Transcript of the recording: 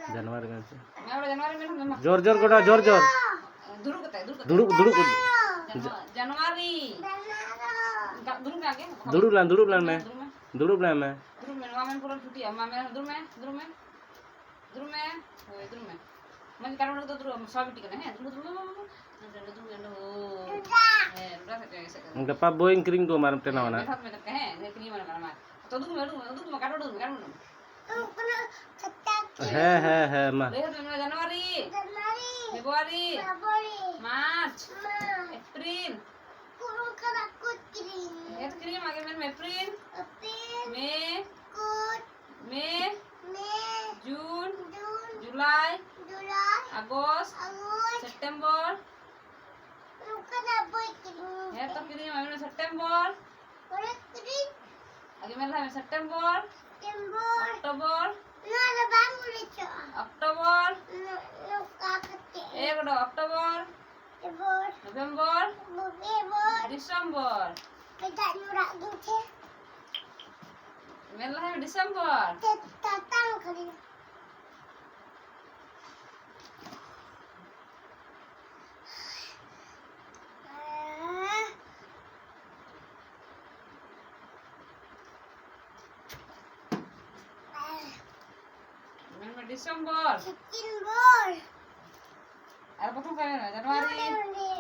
Januari में से जोर जोर कोड़ा जोर जोर दुड़ू दुड़ू जनवरी दुड़ू लान में मामेन पूरा छुट्टी है मामेन दुड़ू में मन कारो तो दुड़ू सब टिकने हैं दुड़ू उनका पाप बोइंग क्रीम को मारते ना होना हाथ में करते हैं लेकिन ये मन मार तो दुड़ू में कारो है माँ जनवरी फेब्रुआरी मार्च अप्रैल क्रीम आगे में अप्रैल मई जून जुलाई अगस्त सितंबर है तो क्रीम आगे में सितंबर आगे में है सितंबर अक्टूबर अक्टूबर नवंबर दिसंबर मेला है दिसंबर दिसंबर अरे प्रथम करें ना जनवरी